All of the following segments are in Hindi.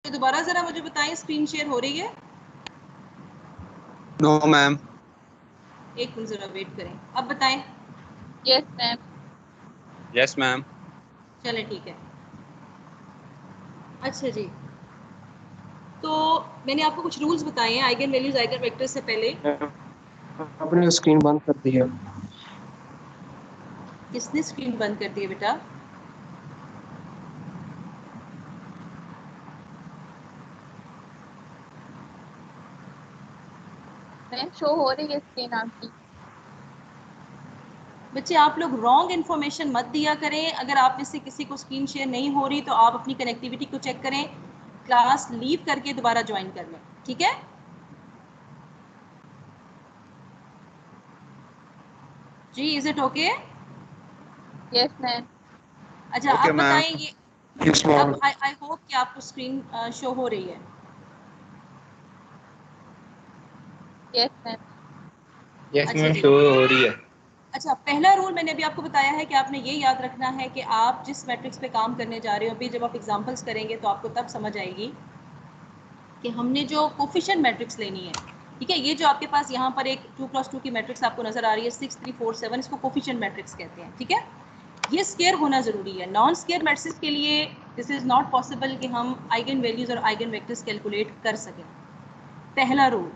दोबारा जरा मुझे बताएं, स्क्रीन शेयर हो रही है? No ma'am. एक मिनट जरा वेट करें, अब बताएं। Yes ma'am. Yes ma'am. चले ठीक है। अच्छा जी, तो मैंने आपको कुछ रूल्स बताए हैं आइगन वैल्यूज आइगन वेक्टर से पहले। आपने स्क्रीन बंद कर दी है। किसने स्क्रीन बंद कर दी है बेटा? मैम शो हो रही है स्क्रीन आपकी। बच्चे आप लोग रॉन्ग इन्फॉर्मेशन मत दिया करें। अगर आप में से किसी को स्क्रीन शेयर नहीं हो रही तो आप अपनी कनेक्टिविटी को चेक करें, क्लास लीव करके दोबारा ज्वाइन कर लें, ठीक है? जी, is it okay? Yes ma'am. अच्छा Okay, अब ma'am. बताएं ये Yes, ma'am. अब आई होप कि आपको स्क्रीन शो हो रही है। Yes ma'am. यस अच्छा मैम, जी। शो हो रही है। अच्छा, पहला रूल मैंने अभी आपको बताया है कि आपने ये याद रखना है कि आप जिस मैट्रिक्स पे काम करने जा रहे हो, अभी जब आप एग्जांपल्स करेंगे तो आपको तब समझ आएगी कि हमने जो कोफिशिएंट मैट्रिक्स लेनी है, ठीक है? ये जो आपके पास यहाँ पर एक 2x2 की मैट्रिक्स आपको नजर आ रही है 6 3 4 7, इसको कोफिशिएंट मैट्रिक्स कहते हैं, ठीक है? ये स्केयर होना जरूरी है। नॉन स्केयर मैट्रिक्स के लिए दिस इज नॉट पॉसिबल कि हम आइगन वैल्यूज और आइगन वेक्टर्स कैलकुलेट कर सकें, पहला रूल।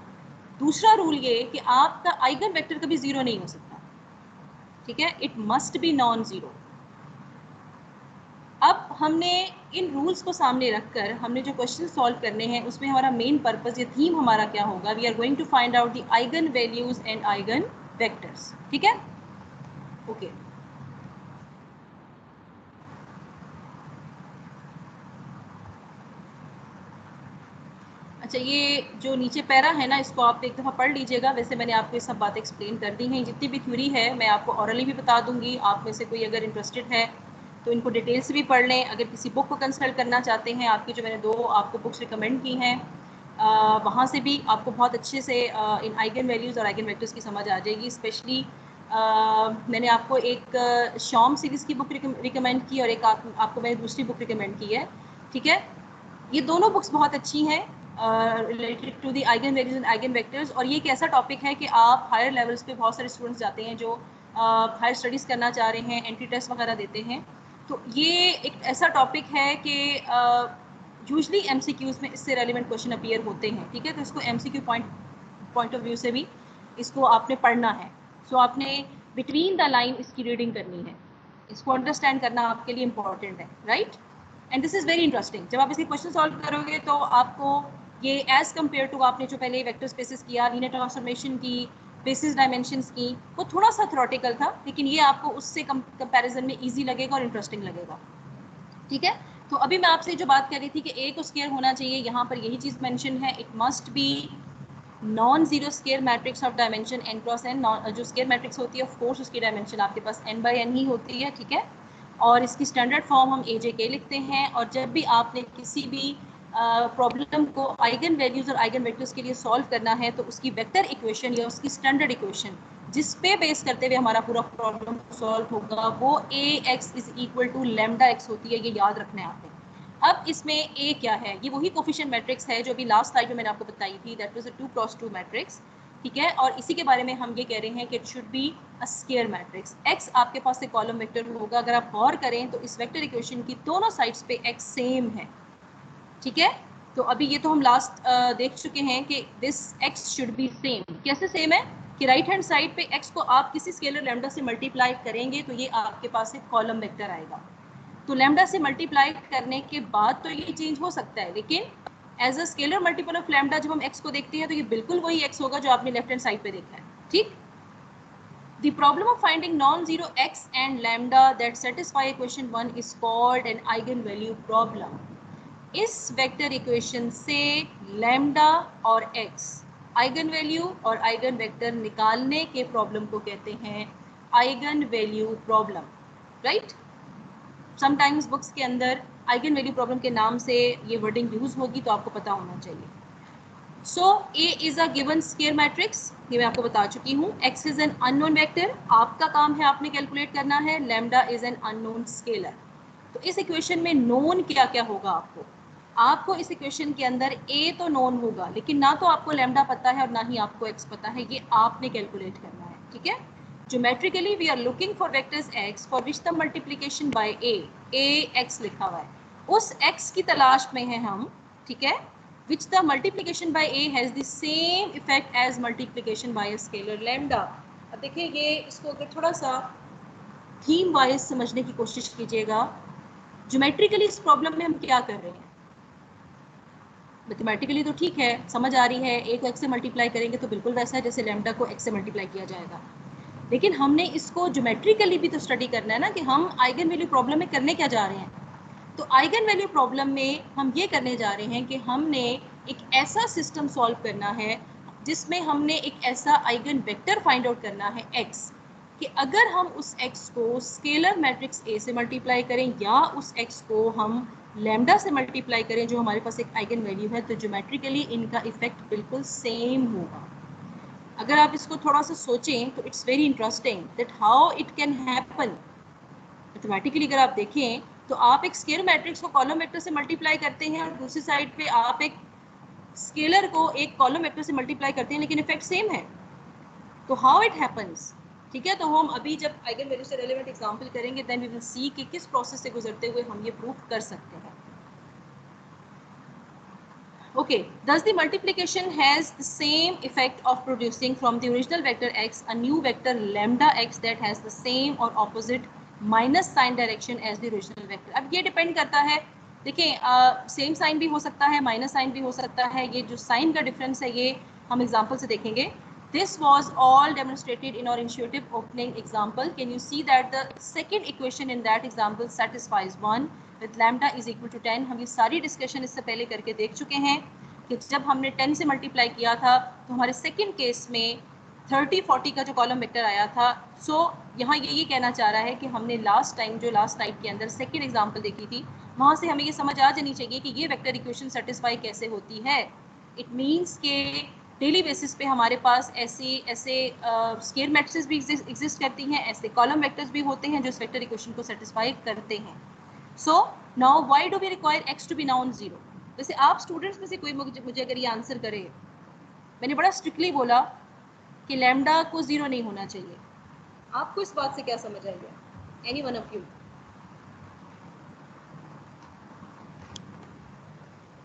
दूसरा रूल ये कि आपका आइगन वेक्टर कभी जीरो नहीं हो सकता, ठीक है? It must be non zero. अब हमने इन रूल्स को सामने रखकर हमने जो क्वेश्चन सॉल्व करने हैं उसमें हमारा मेन पर्पस या थीम हमारा क्या होगा? We are going to find out the eigen values and eigen vectors, ठीक है? ओके। अच्छा, ये जो नीचे पैरा है ना, इसको आप एक दफ़ा पढ़ लीजिएगा। वैसे मैंने आपको ये सब बातें एक्सप्लेन कर दी हैं, जितनी भी थ्योरी है मैं आपको ऑरली भी बता दूंगी। आप में से कोई अगर इंटरेस्टेड है तो इनको डिटेल से भी पढ़ लें। अगर किसी बुक को कंसल्ट करना चाहते हैं, आपकी जो मैंने 2 आपको बुक्स रिकमेंड की हैं, वहाँ से भी आपको बहुत अच्छे से इन आइगन वैल्यूज़ और आइगन वेक्टर्स की समझ आ जाएगी। स्पेशली मैंने आपको एक शॉम सीरीज़ की बुक रिकमेंड की और एक आपको मैंने दूसरी बुक रिकमेंड की है, ठीक है? ये दोनों बुक्स बहुत अच्छी हैं related to the eigen values and eigen vectors. और ये एक ऐसा टॉपिक है कि आप हायर लेवल्स पे बहुत सारे स्टूडेंट्स जाते हैं जो हायर स्टडीज़ करना चाह रहे हैं, एंट्री टेस्ट वगैरह देते हैं, तो ये एक ऐसा टॉपिक है कि यूजली एमसीक्यूज़ में इससे रेलिवेंट क्वेश्चन अपीयर होते हैं, ठीक है? तो इसको एमसीक्यू पॉइंट ऑफ व्यू से भी इसको आपने पढ़ना है। सो आपने बिटवीन द लाइन इसकी रीडिंग करनी है, इसको अंडरस्टैंड करना आपके लिए इंपॉर्टेंट है, right? And this is very interesting. जब आप इसके क्वेश्चन सॉल्व करोगे तो आपको ये एज कम्पेयर टू आपने जो पहले वेक्टर स्पेसेस किया, लीनियर ट्रांसफॉर्मेशन की, बेसिस डायमेंशंस की, वो थोड़ा सा थ्योरेटिकल था, लेकिन ये आपको उससे कंपैरिजन में इजी लगेगा और इंटरेस्टिंग लगेगा, ठीक है? तो अभी मैं आपसे जो बात कर रही थी कि ए को स्केयर होना चाहिए, यहाँ पर यही चीज़ मेंशन है, it must be non zero square matrix of dimension n cross n। जो स्केयर मैट्रिक्स होती है ऑफ कोर्स उसकी डायमेंशन आपके पास n बाई n ही होती है, ठीक है? और इसकी स्टैंडर्ड फॉर्म हम AJK लिखते हैं। और जब भी आपने किसी भी प्रॉब्लम को आइगन वैल्यूज और आइगन वेक्टर्स के लिए सॉल्व करना है तो उसकी वेक्टर इक्वेशन या उसकी स्टैंडर्ड इक्वेशन जिस पे बेस करते हुए हमारा पूरा प्रॉब्लम सॉल्व होगा वो AX is equal to lambda x होती है। ये याद रखना है आपने। अब इसमें A क्या है? ये वही कोफिशिएंट मैट्रिक्स है जो अभी लास्ट स्लाइड में मैंने आपको बताई थी, that was a 2x2 matrix, ठीक है? और इसी के बारे में हम ये कह रहे हैं कि it should be a square matrix. x आपके पास एक कॉलम वेक्टर होगा। अगर आप गौर करें तो इस वेक्टर इक्वेशन की दोनों साइड्स पे x सेम है, ठीक है? तो अभी ये तो हम लास्ट देख चुके हैं कि this x should be same. कैसे सेम है कि राइट हैंड साइड पे x को आप किसी स्केलर लैम्डा से मल्टीप्लाई करेंगे तो ये आपके पास एक कॉलम वेक्टर आएगा। तो लैम्डा से मल्टीप्लाई करने के बाद तो ये चेंज हो सकता है, लेकिन as a scalar multiple of lambda जब हम x को देखते हैं तो ये बिल्कुल वही x होगा जो आपने लेफ्ट हैंड साइड पे देखा है, ठीक? The problem of finding non-zero x and lambda that satisfy equation 1 is called an eigenvalue problem. इस वेक्टर इक्वेशन से लैम्डा और x आइगन वैल्यू और आइगन वेक्टर निकालने के प्रॉब्लम को कहते हैं eigen value problem, right? Sometimes books के अंदर आइगन वैल्यू प्रॉब्लम के नाम से ये वर्डिंग यूज होगी, तो आपको पता होना चाहिए। सो A is a given square matrix, ये मैं आपको बता चुकी हूँ। X is an unknown vector, आपका काम है आपने कैलकुलेट करना है। Lambda is an unknown scalar. तो इस इक्वेशन में नोन क्या क्या होगा आपको? आपको इस इक्वेशन के अंदर ए तो नोन होगा, लेकिन ना तो आपको लैम्डा पता है और ना ही आपको एक्स पता है, ये आपने कैलकुलेट करना है, ठीक है। Geometrically we are looking for vectors x for which the multiplication by a x लिखा हुआ है, उस एक्स की तलाश में है हम, ठीक है, which the multiplication by a has the same effect as multiplication by a scalar lambda। अब देखिए ये इसको अगर थोड़ा सा थीम वाइज समझने की कोशिश कीजिएगा, ज्योमेट्रिकली इस प्रॉब्लम में हम क्या कर रहे हैं। मैथमेटिकली तो ठीक है, समझ आ रही है, ए को एक्स से मल्टीप्लाई करेंगे तो बिल्कुल वैसा है जैसे लैम्डा को एक्स से मल्टीप्लाई किया जाएगा, लेकिन हमने इसको ज्योमेट्रिकली भी तो स्टडी करना है ना कि हम आइगन वैल्यू प्रॉब्लम में करने क्या जा रहे हैं। तो आइगन वैल्यू प्रॉब्लम में हम ये करने जा रहे हैं कि हमने एक ऐसा सिस्टम सॉल्व करना है जिसमें हमने एक ऐसा आइगन वेक्टर फाइंड आउट करना है x, कि अगर हम उस x को स्केलर मैट्रिक्स A से मल्टीप्लाई करें या उस x को हम लैम्डा से मल्टीप्लाई करें जो हमारे पास एक आइगन वैल्यू है, तो ज्योमेट्रिकली इनका इफेक्ट बिल्कुल सेम होगा। अगर आप इसको थोड़ा सा सोचें तो it's very interesting that how it can happen. Mathematically अगर आप देखें तो आप एक स्केलर मैट्रिक्स को कॉलम वेक्टर से मल्टीप्लाई करते हैं और दूसरी साइड पे आप एक स्केलर को एक कॉलम वेक्टर से मल्टीप्लाई करते हैं, लेकिन इफेक्ट सेम है। तो हाउ इट हैपन्स, ठीक है। तो हम अभी जब आइगन वैल्यू से रिलेवेंट एग्जांपल करेंगे देन वी विल सी कि किस प्रोसेस से गुजरते हुए हम ये प्रूव कर सकते हैं। Okay, thus the multiplication has the same effect of producing from the original vector x a new vector lambda x that has the same or opposite minus sign direction as the original vector। अब ये डिपेंड करता है, देखिए सेम साइन भी हो सकता है, माइनस साइन भी हो सकता है, ये जो साइन का डिफरेंस है ये हम एग्जांपल से देखेंगे। This was all demonstrated in our intuitive opening example. Can you see that the second equation in that example satisfies 1 with lambda is equal to 10। हम ये सारी डिस्कशन इससे पहले करके देख चुके हैं कि जब हमने 10 से मल्टीप्लाई किया था तो हमारे सेकंड केस में 30 40 का जो कॉलम वेक्टर आया था। सो यहाँ ये कहना चाह रहा है कि हमने लास्ट टाइम जो लास्ट टाइप के अंदर सेकंड एग्जांपल देखी थी वहाँ से हमें ये समझ आ जानी चाहिए कि ये वेक्टर इक्वेशन सेटिस्फाई कैसे होती है। इट मीन्स के डेली बेसिस पे हमारे पास ऐसे स्केलर मैट्रिसेस भी एग्जिस्ट करती हैं, ऐसे कॉलम वेक्टर्स भी होते हैं जो इस वेक्टर इक्वेशन को सेटिस्फाई करते हैं। So now why do we require x to be non zero. वैसे आप स्टूडेंट्स में से कोई मुझे अगर ये आंसर करे, मैंने बड़ा स्ट्रिक्टली बोला कि लैम्डा को जीरो नहीं होना चाहिए, आपको इस बात से क्या समझ आएगा? एनी वन ऑफ यू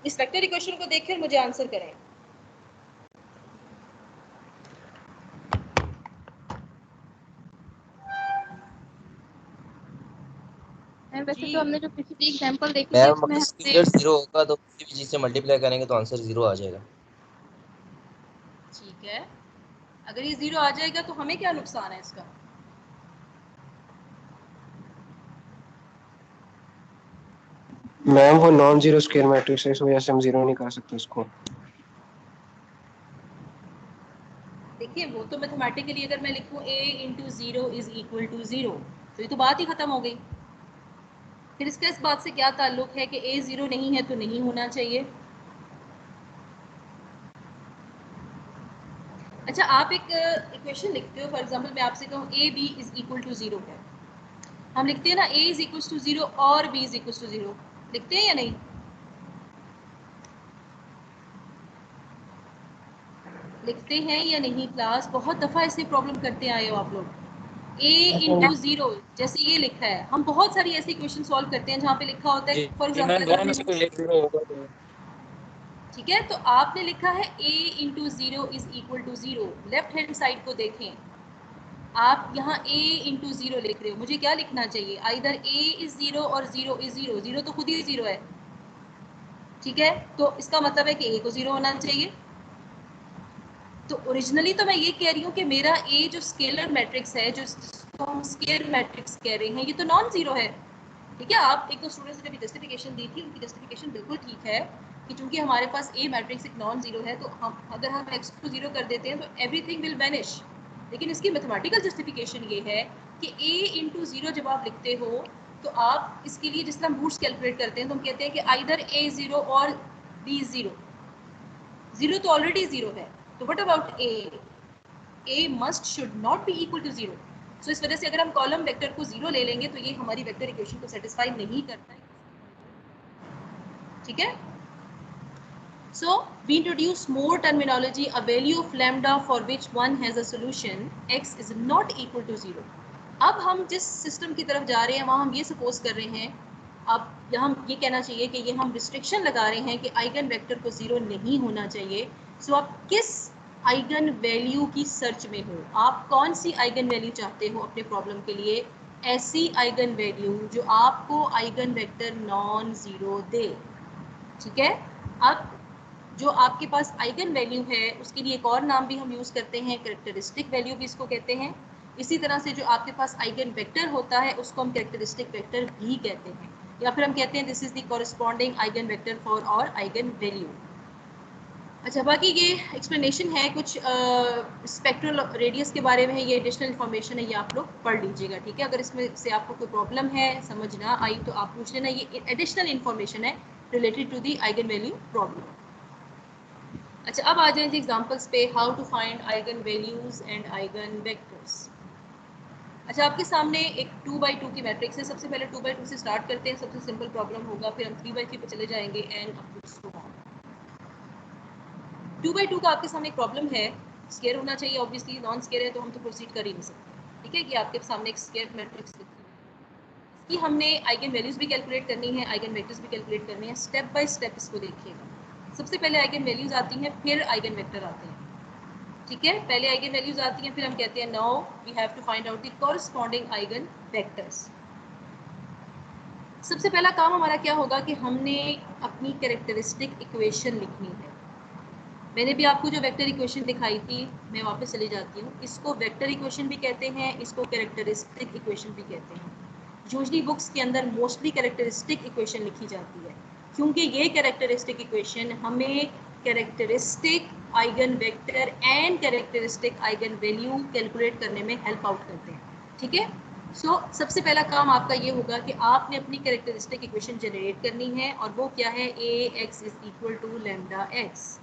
इस वेक्टर इक्वेशन को देखकर मुझे आंसर करें। वैसे तो हमने जो पिछली एग्जांपल देखी थी मैम उसमें अगर हमने स्केलर जीरो होगा तो किसी भी चीज से मल्टीप्लाई करेंगे तो आंसर जीरो आ जाएगा। ठीक है, अगर ये जीरो आ जाएगा तो हमें क्या नुकसान है इसका? मैम वो नॉन जीरो स्केलर मैट्रिक्स है, इस वजह से हम जीरो नहीं कर सकते इसको। देखिए वो तो मैथमेटिकली अगर मैं लिखूं a into zero is equal to zero तो ये तो बात ही खत्म हो गई। फिर इसका इस बात से क्या ताल्लुक है कि a जीरो नहीं है तो नहीं होना चाहिए। अच्छा, आप एक इक्वेशन लिखते हो, फॉर एग्जांपल मैं आपसे कहूँ a b is equal to zero है, हम लिखते हैं ना a is equal to zero और b is equal to zero, लिखते हैं या नहीं? लिखते हैं या नहीं क्लास? बहुत दफ़ा ऐसे प्रॉब्लम करते आए हो आप लोग। a इंटू जीरो जैसे ये लिखा है, हम बहुत सारी ऐसी इक्वेशन सॉल्व करते हैं जहाँ पे लिखा होता है फॉर एग्जांपल, ठीक है, तो आपने लिखा है a into zero is equal to zero. Left hand side को देखें, आप यहाँ a इंटू जीरो लिख रहे हो, मुझे क्या लिखना चाहिए? आइदर a इज जीरो और जीरो इज जीरो, जीरो तो खुद ही जीरो है, ठीक है, तो इसका मतलब है कि a को जीरो होना चाहिए। तो ओरिजिनली तो मैं ये कह रही हूँ कि मेरा a जो स्केलर मैट्रिक्स है, जो जिसको हम स्केलर मैट्रिक्स कह रहे हैं, ये तो नॉन जीरो है, ठीक है। आप एक दो स्टूडेंट्स ने भी जस्टिफिकेशन दी थी, उनकी जस्टिफिकेशन बिल्कुल ठीक है कि चूंकि हमारे पास a मैट्रिक्स एक नॉन जीरो है तो हम अगर हम x को जीरो कर देते हैं तो एवरीथिंग विल वैनिश। लेकिन इसकी मैथमेटिकल जस्टिफिकेशन ये है कि a इंटू जीरो जब आप लिखते हो तो आप इसके लिए जिस तरह हम रूट्स कैलकुलेट करते हैं तो हम कहते हैं कि आइदर a जीरो और b जीरो, जीरो तो ऑलरेडी जीरो है, तो what about a must should not be equal to zero. So इस वजह से अगर हम कॉलम वेक्टर को जीरो ले लेंगे तो ये हमारी वेक्टर इक्वेशन को सेटिस्फाई नहीं करता है, ठीक है। So we introduce more terminology, a value of lambda for which one has a solution x is not equal to 0. अब हम जिस सिस्टम की तरफ जा रहे हैं वहाँ हम ये सपोज कर रहे हैं, अब यहाँ ये कहना चाहिए कि ये हम रिस्ट्रिक्शन लगा रहे हैं कि आइगन वेक्टर को 0 नहीं होना चाहिए. सो आप किस आइगन वैल्यू की सर्च में हो, आप कौन सी आइगन वैल्यू चाहते हो अपने प्रॉब्लम के लिए, ऐसी आइगन वैल्यू जो आपको आइगन वेक्टर नॉन ज़ीरो दे. ठीक है. अब जो आपके पास आइगन वैल्यू है उसके लिए एक और नाम भी हम यूज़ करते हैं, कैरेक्टरिस्टिक वैल्यू भी इसको कहते हैं. इसी तरह से जो आपके पास आइगन वेक्टर होता है उसको हम कैरेक्टरिस्टिक वेक्टर भी कहते हैं, या फिर हम कहते हैं this is the corresponding eigen vector for और आइगन वैल्यू. अच्छा, बाकी ये एक्सप्लेनेशन है कुछ स्पेक्ट्रल रेडियस के बारे में है, ये एडिशनल इन्फॉर्मेशन है, ये आप लोग पढ़ लीजिएगा. ठीक है. अगर इसमें से आपको कोई प्रॉब्लम है, समझ ना आई तो आप पूछ लेना. ये एडिशनल इन्फॉर्मेशन है related to the eigen value problem. अच्छा, अब आ जाए जी एग्जांपल्स पे. How to find eigen values and eigen vectors. अच्छा, आपके सामने एक 2x2 की मैट्रिक्स है. सबसे पहले 2x2 से स्टार्ट करते हैं, सबसे सिंपल प्रॉब्लम होगा, फिर हम 3x3 पे चले जाएंगे and up to so on. 2x2 का आपके सामने एक प्रॉब्लम है. स्क्वायर होना चाहिए, ऑब्वियसली नॉन स्क्वायर है तो हम तो प्रोसीड कर ही नहीं सकते. ठीक है. कि आपके सामने एक स्क्वायर मैट्रिक्स लिखी है, इसकी हमने आइगन वैल्यूज भी कैलकुलेट करनी है, आइगन वेक्टर्स भी कैलकुलेट करने हैं. स्टेप बाय स्टेप इसको देखिएगा. सबसे पहले आइगन वैल्यूज आती हैं, फिर आइगन वेक्टर आते हैं. ठीक है. पहले आइगन वैल्यूज आती हैं, फिर हम कहते हैं now we have to find out the corresponding eigen vectors. सबसे पहला काम हमारा क्या होगा कि हमने अपनी कैरेक्टरिस्टिक इक्वेशन लिखनी है. मैंने भी आपको जो वेक्टर इक्वेशन दिखाई थी, मैं वापस चली जाती हूँ. इसको वेक्टर इक्वेशन भी कहते हैं, इसको कैरेक्टरिस्टिक इक्वेशन भी कहते हैं. यूजुअली बुक्स के अंदर मोस्टली कैरेक्टरिस्टिक इक्वेशन लिखी जाती है, क्योंकि ये कैरेक्टरिस्टिक इक्वेशन हमें characteristic eigen vector and characteristic eigen value calculate करने में हेल्प आउट करते हैं. ठीक है. सो सबसे पहला काम आपका ये होगा कि आपने अपनी कैरेक्टरिस्टिक इक्वेशन जनरेट करनी है, और वो क्या है, A X is equal to lambda X.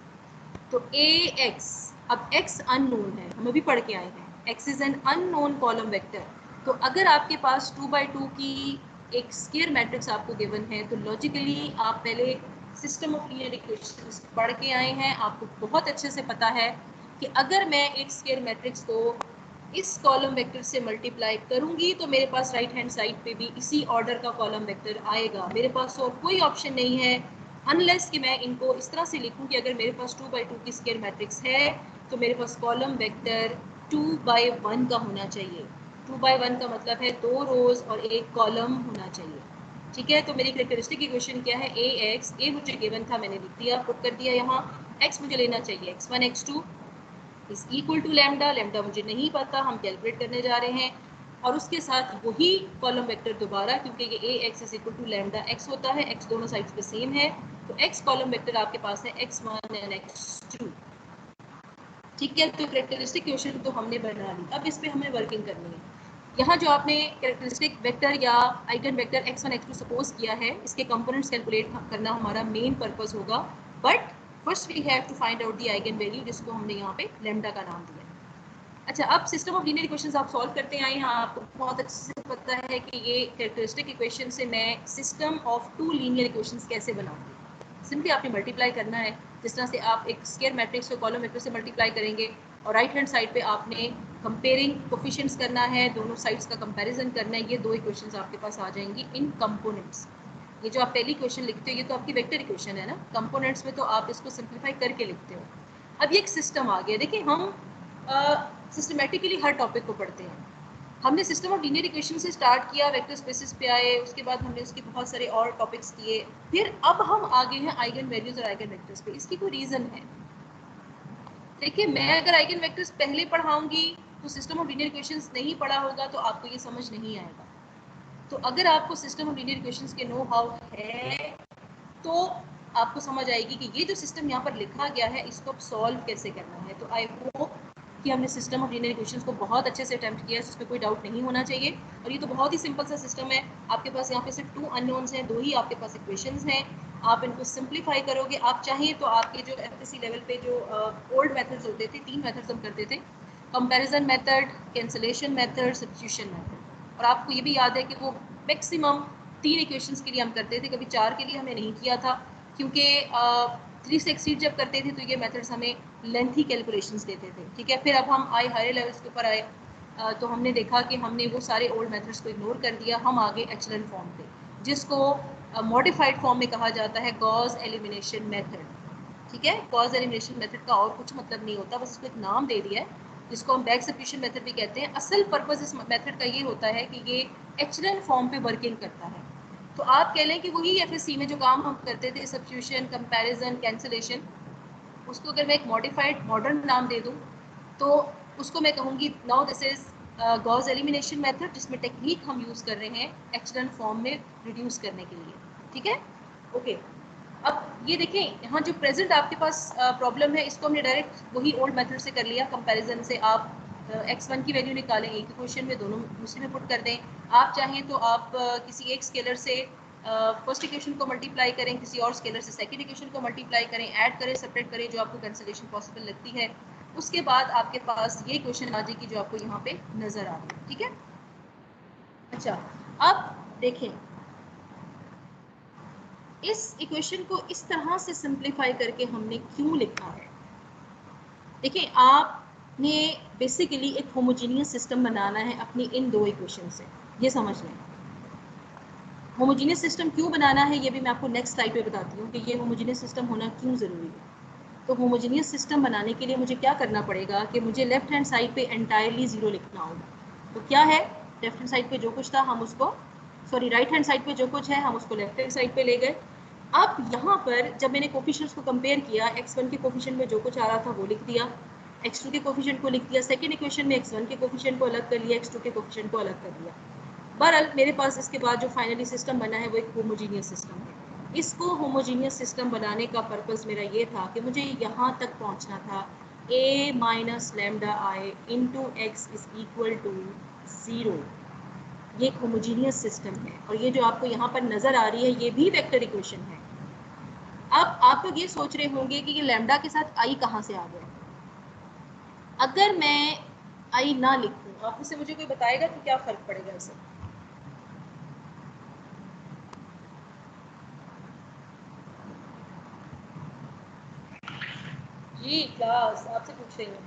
तो ए एक्स, अब एक्स अननोन है, हम अभी पढ़ के आए हैं, X is an unknown column vector. तो अगर आपके पास 2x2 की एक स्क्वायर मैट्रिक्स आपको गिवन है, तो लॉजिकली आप पहले सिस्टम ऑफ लीनियर इक्वेशंस पढ़ के आए हैं, आपको बहुत अच्छे से पता है कि अगर मैं एक स्क्वायर मैट्रिक्स को इस कॉलम वेक्टर से मल्टीप्लाई करूंगी तो मेरे पास राइट हैंड साइड पे भी इसी ऑर्डर का कॉलम वेक्टर आएगा. मेरे पास और कोई ऑप्शन नहीं है अनलेस कि मैं इनको इस तरह से लिखूं कि अगर मेरे पास 2x2 की स्क्वायर मैट्रिक्स है तो मेरे पास कॉलम वेक्टर 2x1 का होना चाहिए. 2x1 का मतलब है 2 रोज और 1 कॉलम होना चाहिए. ठीक है. तो मेरी कैरेक्टरिस्टिक इक्वेशन क्या है, ए एक्स, ए मुझे गिवन था, मैंने लिख दिया, पुट कर दिया यहाँ. एक्स मुझे लेना चाहिए x1 x2 is equal to lambda. Lambda मुझे नहीं पता, हम कैलकुलेट करने जा रहे हैं, और उसके साथ वही कॉलम वेक्टर दोबारा, क्योंकि ये A X is equal to lambda X होता है, एक्स दोनों साइड्स पे सेम है, तो एक्स कॉलम वेक्टर आपके पास है x1 एंड x2. ठीक है. तो कैरेक्टरिस्टिक इक्वेशन तो हमने बना ली, अब इस पे हमें वर्किंग करनी है. यहाँ जो आपने कैरेक्टरिस्टिक वेक्टर या eigen vector x1 x2 suppose किया है, इसके कंपोनेंट्स कैलकुलेट करना हमारा मेन पर्पस होगा. But first we have to find out the eigen value, जिसको हमने यहाँ पे लैम्डा का नाम दिया. अच्छा, अब सिस्टम ऑफ लीनियर इक्वेशंस आप सॉल्व करते आए हैं, आपको बहुत अच्छे से पता है कि ये कैरेक्टरिस्टिक इक्वेशन से मैं सिस्टम ऑफ 2 लीनियर इक्वेशंस कैसे बनाऊंगी. सिंपली आपने मल्टीप्लाई करना है, जिस तरह से आप एक स्क्वायर मैट्रिक्स को कॉलम वेक्टर से मल्टीप्लाई करेंगे, और राइट हैंड साइड पे आपने कंपेयरिंग कोफिशिएंट्स करना है, दोनों साइड्स का कंपैरिजन करना है. ये 2 इक्वेशंस आपके पास आ जाएंगी इन कंपोनेंट्स. ये जो आप पहली इक्वेशन लिखते हो ये तो आपकी वेक्टर इक्वेशन है ना, कंपोनेंट्स में तो आप इसको सिंप्लीफाई करके लिखते हो. अब ये एक सिस्टम आ गया. देखिए, हम सिस्टमेटिकली हर टॉपिक को पढ़ते हैं. हमने सिस्टम ऑफ लीनियर इक्वेशन से स्टार्ट किया, वेक्टर स्पेसिस पे आए, उसके बाद हमने उसके बहुत सारे और टॉपिक्स किए, फिर अब हम आगे हैं आइगन वैल्यूज और आइगन वेक्टर्स पे. इसकी कोई रीज़न है. देखिए, मैं अगर आइगन वेक्टर्स पहले पढ़ाऊंगी तो सिस्टम ऑफ लीनियर इक्वेशंस नहीं पढ़ा होगा तो आपको ये समझ नहीं आएगा. तो अगर आपको सिस्टम ऑफ लीनियर इक्वेशंस के नो हाउ है तो आपको समझ आएगी कि ये जो सिस्टम यहाँ पर लिखा गया है इसको सॉल्व कैसे करना है. तो आई होप कि हमने सिस्टम ऑफ लीनियर इक्वेशंस को बहुत अच्छे से अटेम्प्ट किया है, इसमें कोई डाउट नहीं होना चाहिए. और ये तो बहुत ही सिंपल सा सिस्टम है. आपके पास यहाँ पे सिर्फ 2 अननोन्स हैं, 2 ही आपके पास इक्वेशंस हैं. आप इनको सिंप्लीफाई करोगे, आप चाहें तो आपके जो एफएससी लेवल पे जो ओल्ड मेथड्स होते थे, 3 मेथड्स हम करते थे, comparison method, cancellation method, substitution method. और आपको ये भी याद है कि वो मैक्सिमम 3 इक्वेशंस के लिए हम करते थे, कभी 4 के लिए हमने नहीं किया था, क्योंकि 3 से एक्सीड जब करते थे तो ये मेथड्स हमें लेंथी कैलकुलेशंस देते थे, ठीक है। फिर अब हम आए हायर लेवल्स के ऊपर आए, तो हमने देखा कि हमने वो सारे ओल्ड मेथड्स को इग्नोर कर दिया, हम आगे एचलन फॉर्म पे, जिसको मॉडिफाइड फॉर्म में कहा जाता है गॉस एलिमिनेशन मेथड, ठीक है। गॉस एलिमिनेशन मेथड का और कुछ मतलब नहीं होता, बस इसको एक नाम दे दिया है, जिसको हम बैक सब्स्टिट्यूशन मेथड भी कहते हैं। असल पर्पस इस मेथड का ये होता है कि ये एचलन फॉर्म पे वर्किंग करता है। तो आप कह लें कि वही एफएससी में जो काम हम करते थे, सब्स्टिट्यूशन, कंपैरिजन, कैंसिलेशन, उसको अगर मैं एक मॉडिफाइड मॉडर्न नाम दे दूं तो उसको मैं कहूँगी now this is Gauss elimination method, जिसमें टेक्निक हम यूज़ कर रहे हैं एचलन फॉर्म में रिड्यूस करने के लिए, ठीक है। ओके, अब ये देखें यहाँ जो प्रेजेंट आपके पास प्रॉब्लम है, इसको हमने डायरेक्ट वही ओल्ड मेथड से कर लिया। कंपैरिजन से आप x1 की वैल्यू निकालें, एक क्वेश्चन में दोनों दूसरे में पुट कर दें। आप चाहें तो आप किसी एक स्केलर से फर्स्ट इक्वेशन को मल्टीप्लाई करें, किसी और स्केलर से सेकंड इक्वेशन को मल्टीप्लाई करें, ऐड करें, सेपरेट करें, जो आपको कैंसिलेशन पॉसिबल लगती है। उसके बाद आपके पास ये क्वेश्चन आ जाएगी जो आपको यहाँ पे नजर आ रही है, ठीक है। अच्छा, अब देखें इस इक्वेशन को इस तरह से सिंप्लीफाई करके हमने क्यों लिखा है। देखिए, आपने बेसिकली एक होमोजीनियस सिस्टम बनाना है अपनी इन दो इक्वेशन से, ये समझ लें। होमोजीनियस सिस्टम क्यों बनाना है ये भी मैं आपको नेक्स्ट स्लाइड पे बताती हूँ कि ये होमोजीनियस सिस्टम होना क्यों ज़रूरी है। तो होमोजीनियस सिस्टम बनाने के लिए मुझे क्या करना पड़ेगा कि मुझे लेफ्ट हैंड साइड पे एंटायरली ज़ीरो लिखना होगा। तो क्या है, लेफ्ट हैंड साइड पे जो कुछ था हम उसको, सॉरी राइट हैंड साइड पे जो कुछ है हम उसको लेफ्ट हैंड साइड पे ले गए। अब यहाँ पर जब मैंने कोफिशिएंट्स को कंपेयर किया, x1 के कोफिशिएंट में जो कुछ आ रहा था वो लिख दिया, x2 के कोफिशिएंट को लिख दिया, सेकंड इक्वेशन में x1 के कोफिशिएंट को अलग कर लिया, x2 के कोफिशिएंट को अलग कर लिया। बहरहाल मेरे पास इसके बाद जो फाइनली सिस्टम बना है वो एक होमोजीनियस सिस्टम है। इसको होमोजीनियस सिस्टम बनाने का पर्पस मेरा ये था कि मुझे यहाँ तक पहुँचना था, a minus lambda I into x is equal to 0। ये एक होमोजीनियस सिस्टम है और ये जो आपको यहाँ पर नज़र आ रही है ये भी वेक्टर इक्वेशन है। अब आप लोग ये सोच रहे होंगे कि ये लैम्डा के साथ आई कहाँ से आ गया। अगर मैं आई ना लिखूँ, आप उससे मुझे कोई बताएगा कि क्या फ़र्क पड़ेगा इससे। जी क्लास आपसे पूछ रही हूँ।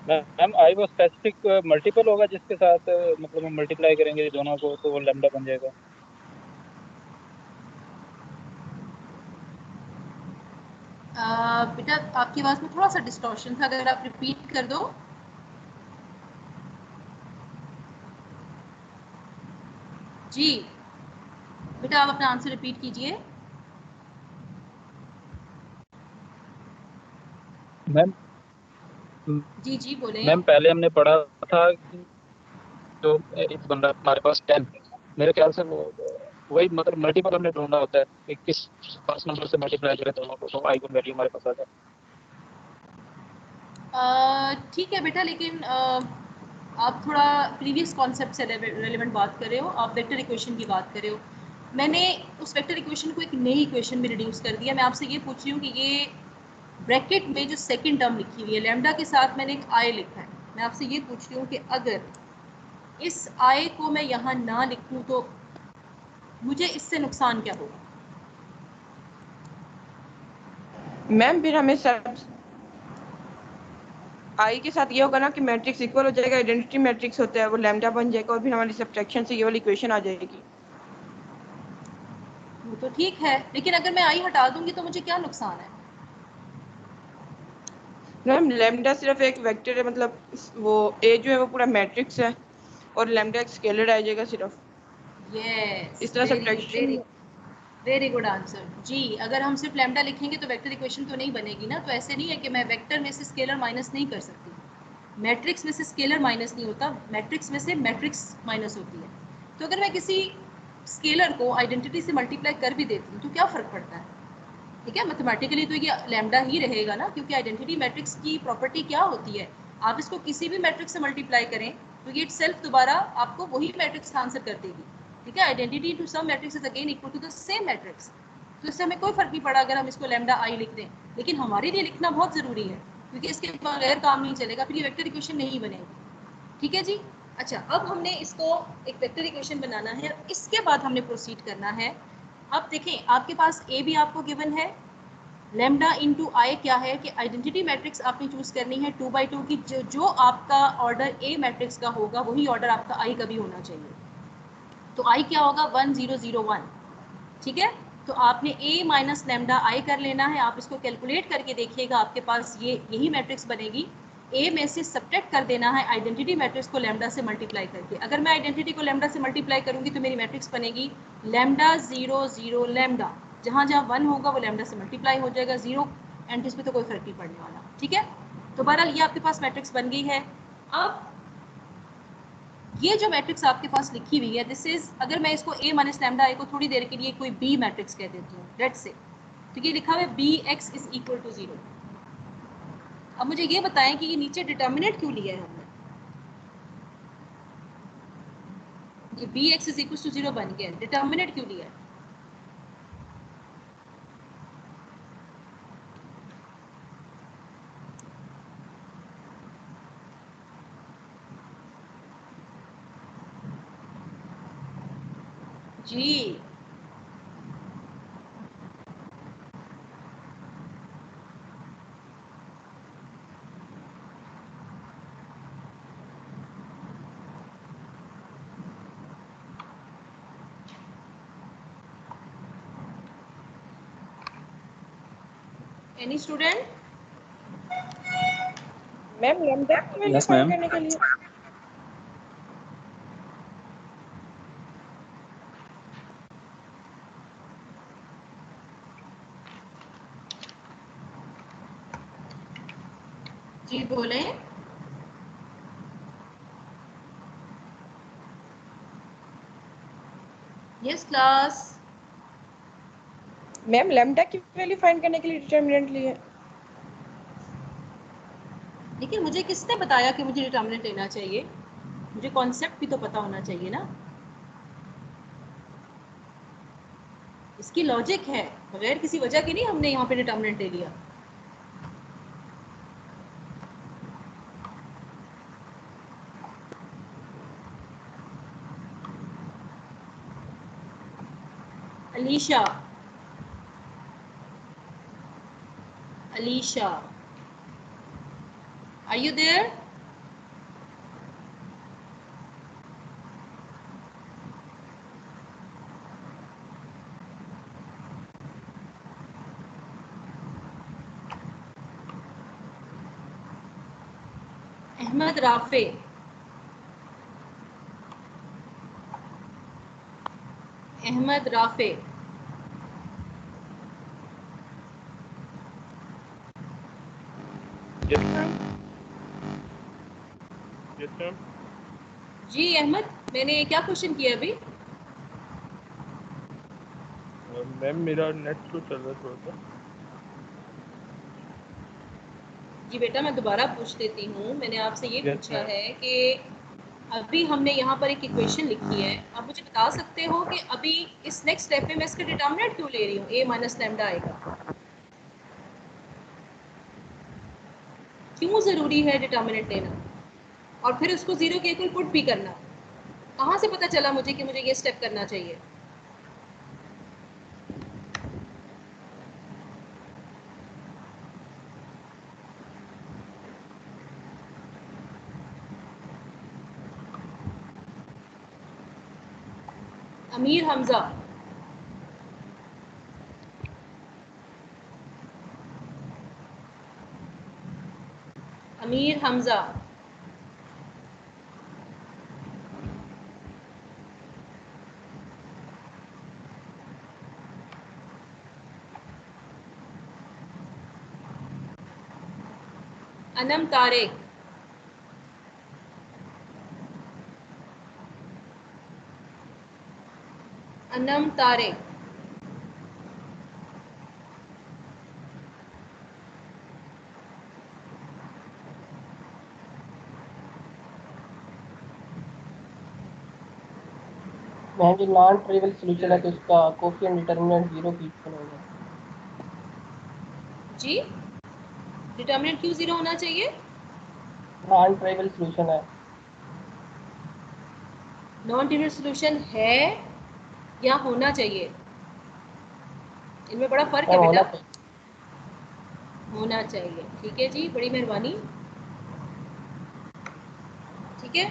मैम आई वो स्पेसिफिक मल्टीपल होगा जिसके साथ मतलब हम मल्टीप्लाई करेंगे दोनों को तो वो लैम्डा बन जाएगा। बेटा आपकी आवाज़ में थोड़ा सा डिस्टॉर्शन था, अगर आप रिपीट कर दो। जी बेटा आप अपना आंसर रिपीट कीजिए। मैम जी जी बोलें। मैम पहले हमने पढ़ा था कि जो एक बंदा हमारे पास 10, मेरे ख्याल से वो वही मतलब मल्टीपल हमने ढूंढना होता है कि किस फर्स्ट नंबर से मल्टीप्लाई करें दोनों को तो आई की वैल्यू हमारे पास आ जाए। ठीक है बेटा, लेकिन आप थोड़ा प्रीवियस कॉन्सेप्ट से रेलेवेंट बात कर रहे हो, आप वेक्टर इक्वेशन की बात कर रहे हो। मैंने उस वेक्टर इक्वेशन को एक नई इक्वेशन में रिड्यूस कर दिया। मैं आपसे ये पूछ रही हूँ कि ये ब्रैकेट में जो सेकंड टर्म लिखी हुई है लैम्डा के साथ मैंने एक आई लिखा है, मैं आपसे ये पूछ रही हूँ कि अगर इस आई को मैं यहाँ ना लिखूँ तो मुझे इससे नुकसान क्या होगा। मैम फिर हमें सब आई के साथ ये होगा ना कि मैट्रिक्स इक्वल हो जाएगा, आइडेंटिटी मैट्रिक्स होता है वो लैम्डा बन जाएगा और फिर हमारी सब्ट्रैक्शन से ये वाली इक्वेशन आ जाएगी। वो तो ठीक है, लेकिन अगर मैं आई हटा दूंगी तो मुझे क्या नुकसान है। मैम लैम्डा सिर्फ एक वेक्टर है, मतलब वो ए जो है वो पूरा मैट्रिक्स है और लैम्डा एक स्केलर आ जाएगा सिर्फ। यस, इस तरह सब्ट्रैक्शन। वेरी गुड आंसर जी। अगर हम सिर्फ लैम्डा लिखेंगे तो वेक्टर इक्वेशन तो नहीं बनेगी ना। तो ऐसे नहीं है कि मैं वेक्टर में से स्केलर माइनस नहीं कर सकती, मैट्रिक्स में से स्केलर माइनस नहीं होता, मैट्रिक्स में से मैट्रिक्स माइनस होती है। तो अगर मैं किसी स्केलर को आइडेंटिटी से मल्टीप्लाई कर भी देती हूँ तो क्या फ़र्क पड़ता है, ठीक है। मैथमेटिकली तो ये लैम्डा ही रहेगा ना, क्योंकि आइडेंटिटी मैट्रिक्स की प्रॉपर्टी क्या होती है, आप इसको किसी भी मैट्रिक्स से मल्टीप्लाई करें तो ये इटसेल्फ दोबारा आपको वही मैट्रिक्स का आंसर कर देगी, ठीक है। Identity to some matrix is again equal to the same matrix. तो इससे हमें कोई फर्क नहीं पड़ा अगर हम इसको लैम्डा आई लिख दें, लेकिन हमारे लिए लिखना बहुत ज़रूरी है क्योंकि इसके बगैर काम नहीं चलेगा, फिर ये वेक्टर इक्वेशन नहीं बनेगी, ठीक है जी। अच्छा, अब हमने इसको एक वेक्टर इक्वेशन बनाना है, इसके बाद हमने प्रोसीड करना है। अब देखें, आपके पास ए भी आपको गिवन है, लेमडा इंटू आई क्या है कि आइडेंटिटी मैट्रिक्स आपने चूज करनी है 2x2 की, जो आपका ऑर्डर ए मैट्रिक्स का होगा वही ऑर्डर आपका आई का भी होना चाहिए। तो आई क्या होगा 1 0 0 1, ठीक है। तो आपने a माइनस लेमडा आई कर लेना है। आप इसको कैलकुलेट करके देखिएगा, आपके पास यही मैट्रिक्स बनेगी। a में से सब्ट्रैक्ट कर देना है आइडेंटिटी मैट्रिक्स को लेमडा से मल्टीप्लाई करके। अगर मैं आइडेंटिटी को लेमडा से मल्टीप्लाई करूंगी तो मेरी मैट्रिक्स बनेगी लेमडा 0 0 लेमडा। जहाँ जहाँ 1 होगा वो लेमडा से मल्टीप्लाई हो जाएगा, 0 एंट्रीज में तो कोई फर्क नहीं पड़ने वाला, ठीक है। तो बहरहाल ये आपके पास मैट्रिक्स बन गई है। अब ये जो मैट्रिक्स आपके पास लिखी हुई है, दिस इज, अगर मैं इसको a माइनस लैम्डा आई को थोड़ी देर के लिए कोई b मैट्रिक्स कह देती हूँ, लेट्स से, तो ये लिखा हुआ है bx इज इक्वल टू 0। अब मुझे ये बताएं कि ये नीचे डिटर्मिनेंट क्यों लिया है हमने। ये bx इज इक्वल टू 0 बन गया, डिटर्मिनेंट क्यों लिया है? जी, एनी स्टूडेंट? मैम लैम्डा की वैल्यू Yes, फाइंड ma'am. करने के लिए जी बोलें। Yes class. मैम लैम्डा की वैल्यू फाइंड करने के लिए डिटरमिनेंट लिए। लेकिन मुझे किसने बताया कि मुझे डिटर्मिनेंट लेना चाहिए? मुझे कॉन्सेप्ट भी तो पता होना चाहिए ना, इसकी लॉजिक है। बगैर किसी वजह की नहीं हमने यहाँ पे डिटर्मिनेंट ले लिया। Alisha, Alisha, are you there? Ahmad Rafe, Ahmad Rafe, Yes, ma'am. Yes, ma'am. जी अहमद, मैंने क्या क्वेश्चन किया अभी? मैम मेरा नेट स्लो चल रहा है थोड़ा सा। जी बेटा, मैं दोबारा पूछ देती हूँ। मैंने आपसे ये Yes, पूछा ma'am. है कि अभी हमने यहाँ पर एक इक्वेशन लिखी है, आप मुझे बता सकते हो कि अभी इस नेक्स्ट स्टेप में मैं इसका डिटर्मिनेंट क्यों ले रही हूँ, a माइनस लैम्डा आएगा, क्यों ज़रूरी है डिटर्मिनेंट लेना और फिर उसको जीरो के इक्वल पुट भी करना? कहाँ से पता चला मुझे कि मुझे ये स्टेप करना चाहिए? अमीर हमजा, अमीर हमजा, अनम तारिक, अनम तारिक, मैम जी नॉन ट्रिवियल सॉल्यूशन है तो उसका कोफिशिएंट डिटरमिनेंट 0 की इक्वल होगा। जी डिटर्मिनेंट क्यों जीरो होना चाहिए? नॉन ट्रिवियल सॉल्यूशन है। नॉन ट्रिवियल सोल्यूशन है या होना चाहिए? इनमें बड़ा फर्क है बेटा। होना चाहिए। ठीक है जी, बड़ी मेहरबानी। ठीक है,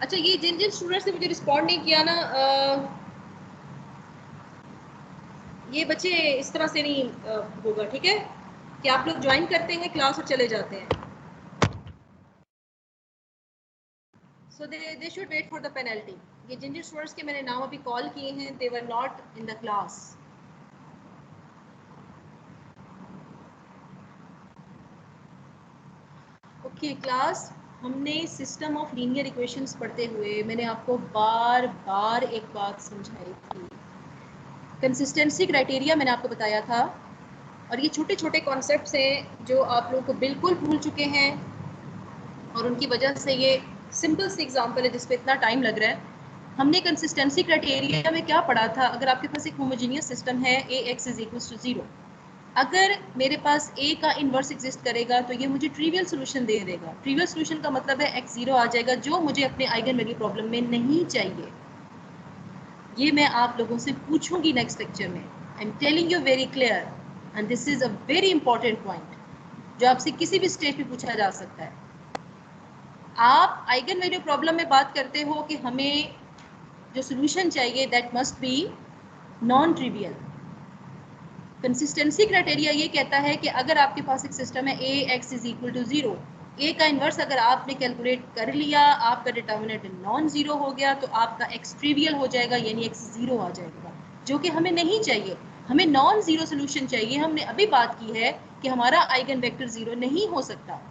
अच्छा ये जिन जिन स्टूडेंट्स ने मुझे रिस्पॉन्ड नहीं किया ना, ये बच्चे इस तरह से नहीं होगा। ठीक है, कि आप लोग ज्वाइन करते हैं क्लास और चले जाते हैं। So they should wait for the penalty. ये जिन जिन स्टूडेंट्स के मैंने नाम अभी कॉल किए हैं, they were not in the class. Okay class, हमने सिस्टम ऑफ लीनियर इक्वेशंस पढ़ते हुए मैंने आपको बार बार एक बात समझाई थी। कंसिस्टेंसी क्राइटेरिया मैंने आपको बताया था, और ये छोटे छोटे कॉन्सेप्ट्स हैं जो आप लोगों को बिल्कुल भूल चुके हैं, और उनकी वजह से ये सिंपल सी एग्जांपल है जिस पे इतना टाइम लग रहा है। हमने कंसिस्टेंसी क्राइटेरिया में क्या पढ़ा था? अगर आपके पास एक होमोजीनियस सिस्टम है ax इज इक्वल टू 0, अगर मेरे पास a का इन्वर्स एग्जिस्ट करेगा तो ये मुझे ट्रिवियल सोल्यूशन दे देगा। ट्रिवियल सोल्यूशन का मतलब है x 0 आ जाएगा, जो मुझे अपने आइगन वैल्यू प्रॉब्लम में नहीं चाहिए। ये मैं आप लोगों से पूछूंगी नेक्स्ट लेक्चर में। I am telling you very clear, and this is a very important point जो आपसे किसी भी स्टेज पे पूछा जा सकता है। आप आइगन वैल्यू प्रॉब्लम में बात करते हो कि हमें जो सोल्यूशन चाहिए that must be non trivial. Consistency criteria ये कहता है कि अगर आपके पास एक सिस्टम है ax is equal to 0, a का इन्वर्स अगर आपने कैलकुलेट कर लिया, आपका डिटर्मिनेंट नॉन जीरो हो गया, तो आपका x ट्रिवियल हो जाएगा, यानी x 0 आ जाएगा, जो कि हमें नहीं चाहिए। हमें नॉन जीरो सोल्यूशन चाहिए। हमने अभी बात की है कि हमारा आइगन वेक्टर 0 नहीं हो सकता,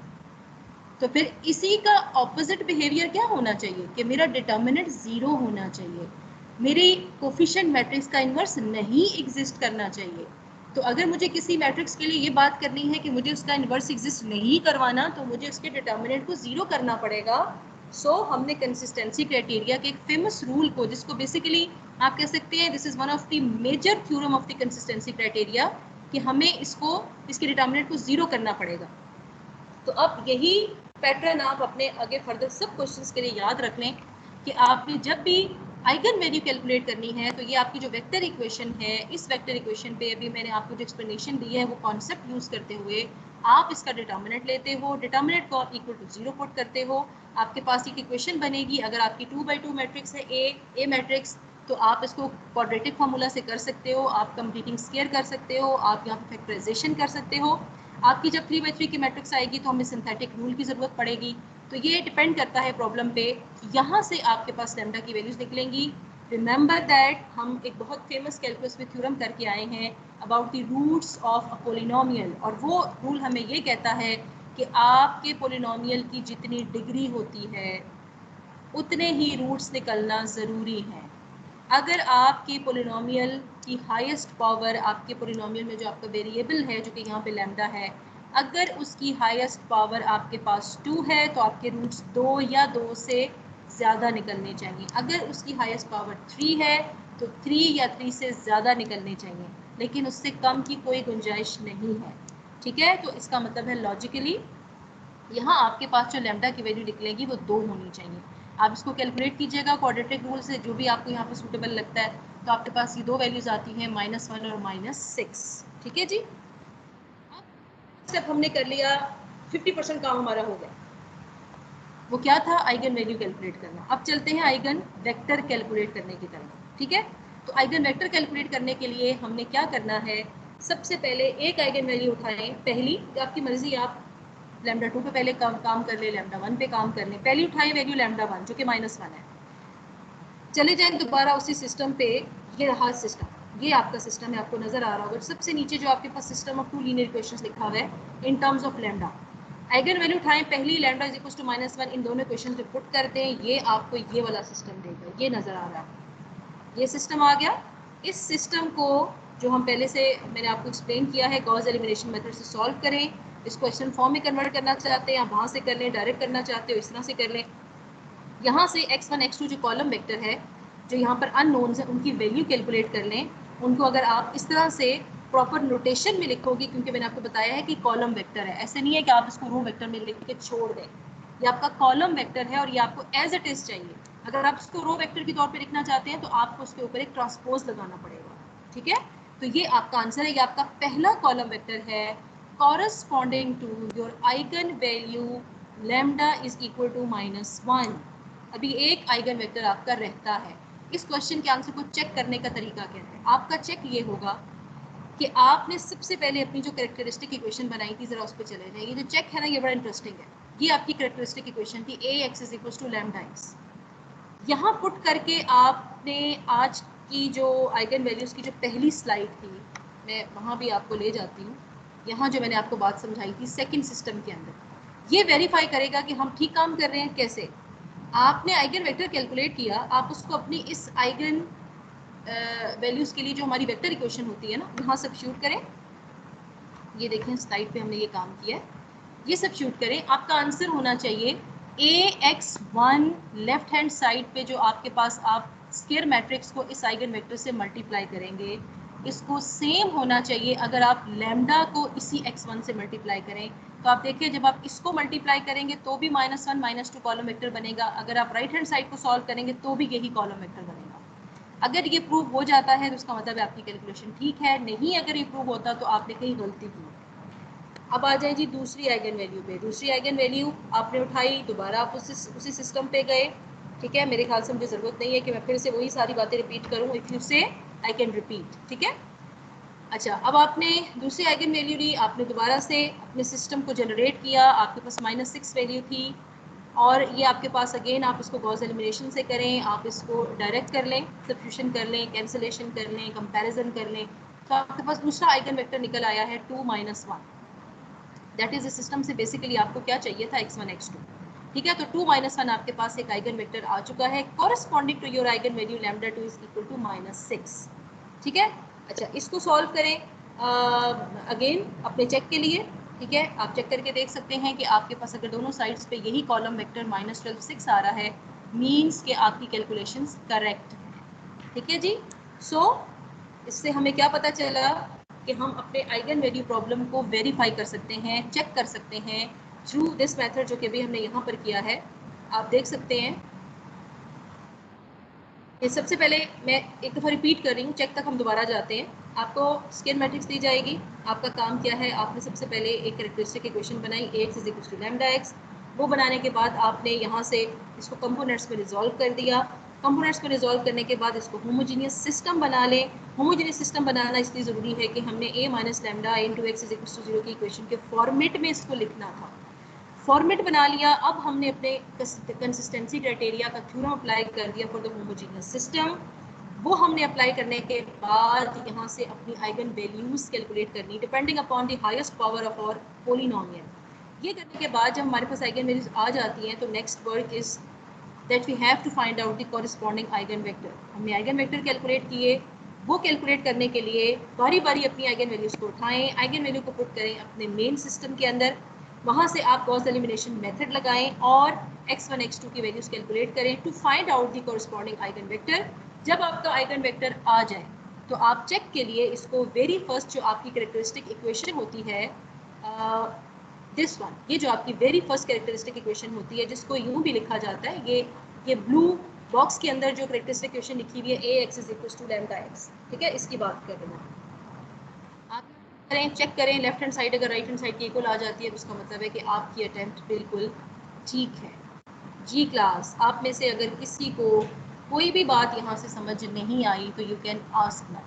तो फिर इसी का ऑपोजिट बिहेवियर क्या होना चाहिए कि मेरा डिटर्मिनेंट 0 होना चाहिए, मेरी कोफिशिएंट मैट्रिक्स का इन्वर्स नहीं एग्जिस्ट करना चाहिए। तो अगर मुझे किसी मैट्रिक्स के लिए ये बात करनी है कि मुझे उसका इन्वर्स एग्जिस्ट नहीं करवाना, तो मुझे उसके डिटर्मिनेंट को 0 करना पड़ेगा। सो हमने कंसिस्टेंसी क्राइटेरिया के एक फेमस रूल को, जिसको बेसिकली आप कह सकते हैं this is one of the major theorem of the consistency criteria, कि हमें इसके डिटर्मिनेंट को 0 करना पड़ेगा। तो अब यही पैटर्न आप अपने आगे फर्दर सब क्वेश्चंस के लिए याद रख लें कि आपने जब भी आइगन वैल्यू कैलकुलेट करनी है, तो ये आपकी जो वेक्टर इक्वेशन है, इस वेक्टर इक्वेशन पे अभी मैंने आपको जो एक्सप्लेनेशन दी है वो कॉन्सेप्ट यूज करते हुए आप इसका डिटर्मिनेंट लेते हो, डिटर्मिनेंट को आप इक्वल टू 0 पुट करते हो, आपके पास एक इक्वेशन बनेगी। अगर आपकी 2x2 मैट्रिक्स है ए मैट्रिक्स, तो आप इसको क्वाड्रेटिक फार्मूला से कर सकते हो, आप कंप्लीटिंग स्क्वायर कर सकते हो, आप यहाँ पे फैक्टराइजेशन कर सकते हो। आपकी जब 3x3 की मैट्रिक्स आएगी तो हमें सिंथेटिक रूल की ज़रूरत पड़ेगी। तो ये डिपेंड करता है प्रॉब्लम पे, यहाँ से आपके पास लैम्डा की वैल्यूज निकलेंगी। रिमेंबर दैट हम एक बहुत फेमस कैलकुलस में थ्योरम करके आए हैं about the roots of a polynomial, और वो रूल हमें ये कहता है कि आपके पोलिनोमियल की जितनी डिग्री होती है उतने ही रूट्स निकलना ज़रूरी है। अगर आपकी पोलिनोमियल की हाईएस्ट पावर, आपके पोलिनोमियल में जो आपका वेरिएबल है जो कि यहाँ पे लैम्डा है, अगर उसकी हाईएस्ट पावर आपके पास 2 है तो आपके रूट्स 2 या 2 से ज़्यादा निकलने चाहिए। अगर उसकी हाईएस्ट पावर 3 है तो 3 या 3 से ज़्यादा निकलने चाहिए, लेकिन उससे कम की कोई गुंजाइश नहीं है। ठीक है, तो इसका मतलब है लॉजिकली यहाँ आपके पास जो लैम्डा की वैल्यू निकलेगी वो 2 होनी चाहिए। आप इसको कैलकुलेट कीजिएगा क्वाड्रेटिक रूल से, जो भी आपको यहाँ पे सूटेबल लगता है। तो आपके पास ये 2 वैल्यूज आती हैं -1 और -6। ठीक है जी, अब स्टेप हमने कर लिया, 50% काम हमारा हो गया। वो क्या था? आइगन वैल्यू कैलकुलेट करना। अब चलते हैं आइगन वेक्टर कैलकुलेट करने की तरफ। ठीक है, तो आइगन वेक्टर कैलकुलेट करने के लिए हमने क्या करना है? सबसे पहले एक आइगन वैल्यू उठाएं, पहली, आपकी मर्जी, आप लैम्डा 2 पे पहले काम कर ले, लैम्डा 1 पे काम कर ले। पहली उठाई वैल्यू लैम्डा 1 जो कि -1 है। चले जाएं दोबारा उसी सिस्टम पे, ये रहा सिस्टम, ये आपका सिस्टम है, आपको नजर आ रहा होगा। सबसे नीचे जो आपके पास सिस्टम ऑफ 2 लीनियर इक्वेशंस लिखा हुआ है in terms of lambda. Eigen value उठाएं, पहली लैम्डा इज इक्वल टू -1, इन दोनों इक्वेशंस पे पुट कर दें, ये आपको ये वाला सिस्टम देगा। ये नजर आ रहा है, ये सिस्टम आ गया। इस सिस्टम को जो हम पहले से मैंने आपको एक्सप्लेन किया है, गॉस एलिमिनेशन मेथड से सॉल्व करें। इसको क्वेश्चन फॉर्म में कन्वर्ट करना चाहते हैं आप वहाँ से कर लें, डायरेक्ट करना चाहते हो इस तरह से कर लें। यहाँ से x1 x2 जो कॉलम वेक्टर है, जो यहाँ पर अननोन्स है, उनकी वैल्यू कैलकुलेट कर लें। उनको अगर आप इस तरह से प्रॉपर नोटेशन में लिखोगे, क्योंकि मैंने आपको बताया है कि कॉलम वेक्टर है, ऐसे नहीं है कि आप इसको रो वेक्टर में लिख के छोड़ दें। ये आपका कॉलम वेक्टर है और ये आपको एज इट इज चाहिए। अगर आप इसको रो वेक्टर के तौर पे लिखना चाहते हैं तो आपको उसके ऊपर एक ट्रांसपोज लगाना पड़ेगा, ठीक है। तो ये आपका आंसर है, ये आपका पहला कॉलम वेक्टर है corresponding to your eigenvalue lambda is equal to -1। अभी एक आइगन वेक्टर आपका रहता है। इस क्वेश्चन के आंसर को चेक करने का तरीका क्या है? आपका चेक ये होगा कि आपने सबसे पहले अपनी जो कैरेक्टरिस्टिक इक्वेशन बनाई थी, जरा उस पर चले जाइए। ये जो चेक है ना, ये बड़ा इंटरेस्टिंग है। ये आपकी कैरेक्टरिस्टिक इक्वेशन थी ax is equal to lambda x. यहाँ पुट करके आपने आज की जो आइगन वैल्यूज़ की जो पहली स्लाइड थी, मैं वहाँ भी आपको ले जाती हूँ। यहाँ जो मैंने आपको बात समझाई थी सेकंड सिस्टम के अंदर, ये वेरीफाई करेगा कि हम ठीक काम कर रहे हैं। कैसे? आपने आइगन वेक्टर कैलकुलेट किया, आप उसको अपनी इस आइगन वैल्यूज़ के लिए जो हमारी वेक्टर इक्वेशन होती है ना, यहाँ सब्स्टिट्यूट करें। ये देखें स्लाइड पे हमने ये काम किया है, ये सब्स्टिट्यूट करें। आपका आंसर होना चाहिए ax1 लेफ्ट हैंड साइड पे जो आपके पास आप स्क्वायर मैट्रिक्स को इस आइगन वेक्टर से मल्टीप्लाई करेंगे, इसको सेम होना चाहिए अगर आप लैम्डा को इसी x1 से मल्टीप्लाई करें। तो आप देखिए जब आप इसको मल्टीप्लाई करेंगे तो भी -1 -2 कॉलम वेक्टर बनेगा। अगर आप राइट हैंड साइड को सॉल्व करेंगे तो भी यही कॉलम वेक्टर बनेगा। अगर ये प्रूव हो जाता है तो उसका मतलब आपकी कैलकुलेशन ठीक है, नहीं अगर ये प्रूव होता तो आपने कहीं गलती की। अब आ जाए जी दूसरी आइगन वैल्यू पे। दूसरी आइगन वैल्यू आपने उठाई, दोबारा आप उसी सिस्टम पे गए, ठीक है। मेरे ख्याल से मुझे ज़रूरत नहीं है कि मैं फिर से वही सारी बातें रिपीट करूँ। इफ़ यू से आई कैन रिपीट, ठीक है। अच्छा, अब आपने दूसरी आइगन वैल्यू ली, आपने दोबारा से अपने सिस्टम को जनरेट किया, आपके पास -6 वैल्यू थी और ये आपके पास अगेन आप इसको गॉस एलिमिनेशन से करें, आप इसको डायरेक्ट कर लें, सब्स्टिट्यूशन कर लें, कैंसिलेशन कर लें, कंपैरिजन कर लें, तो आपके पास दूसरा आइगन वेक्टर निकल आया है 2 - 1। दैट इज सिस्टम से बेसिकली आपको क्या चाहिए था, x1 x2, ठीक है। तो 2 - 1 आपके पास एक आइगन वेक्टर आ चुका है corresponding to your eigenvalue lambda 2 is equal to -6, ठीक है। अच्छा, इसको सॉल्व करें अगेन अपने चेक के लिए, ठीक है। आप चेक करके देख सकते हैं कि आपके पास अगर दोनों साइड्स पे यही कॉलम वेक्टर -12 6 आ रहा है, मीन्स कि आपकी कैलकुलेशंस करेक्ट है, ठीक है जी। सो इससे हमें क्या पता चला कि हम अपने आइगन वैल्यू प्रॉब्लम को वेरीफाई कर सकते हैं, चेक कर सकते हैं थ्रू दिस मेथड जो कि अभी हमने यहाँ पर किया है। आप देख सकते हैं कि सबसे पहले मैं एक दफ़ा रिपीट कर रही हूँ, चेक तक हम दोबारा जाते हैं। आपको स्क्वायर मैट्रिक्स दी जाएगी, आपका काम क्या है, आपने सबसे पहले एक कैरेक्टरिस्टिक इक्वेशन बनाई ax is equal to lambda x. वो बनाने के बाद आपने यहाँ से इसको कंपोनेंट्स में रिजॉल्व कर दिया। कंपोनेंट्स में रिजॉल्व करने के बाद इसको होमोजीनियस सिस्टम बना लें। होमोजीनियस सिस्टम बनाना इसलिए ज़रूरी है कि हमने a minus lambda into x is equal to 0 की इक्वेशन के फॉर्मेट में इसको लिखना था। फॉर्मेट बना लिया, अब हमने अपने कंसिस्टेंसी क्राइटेरिया का थ्योरम अप्लाई कर दिया फॉर द होमोजीनियस सिस्टम। वो हमने अप्लाई करने के बाद यहाँ से अपनी आइगन वैल्यूज़ कैलकुलेट करनी depending upon the highest power of और पोलिनोमियल। ये करने के बाद जब हमारे पास आइगन वैल्यूज आ जाती हैं तो next work is that we have to find out the corresponding eigenvector. हमने आइगन वेक्टर कैलकुलेट किए, वो कैलकुलेट करने के लिए बारी बारी अपनी आइगन वैल्यूज़ को उठाएं, आइगन वैल्यू को पुट करें अपने मेन सिस्टम के अंदर, वहाँ से आप गॉस एलिमिनेशन मेथड लगाएं और x1 x2 की वैल्यूज़ कैलकुलेट करें to find out the corresponding eigenvector. जब आपका आइगन वेक्टर आ जाए तो आप चेक के लिए इसको वेरी फर्स्ट जो आपकी कैरेक्टरिस्टिक इक्वेशन होती है दिस वन, ये जो आपकी वेरी फर्स्ट कैरेक्टरिस्टिक इक्वेशन होती है जिसको यूँ भी लिखा जाता है, ये ब्लू बॉक्स के अंदर जो कैरेक्टरिस्टिक इक्वेशन लिखी हुई है ax is equal to lambda x, ठीक है, इसकी बात कर रहे हैं। आप करें, चेक करें, लेफ्ट हैंड साइड अगर राइट हैंड साइड की इक्वल आ जाती है तो उसका मतलब है कि आपकी अटेम्प्ट बिल्कुल ठीक है। जी क्लास, आप में से अगर किसी को कोई भी बात यहाँ से समझ नहीं आई तो यू कैन आस्क मी।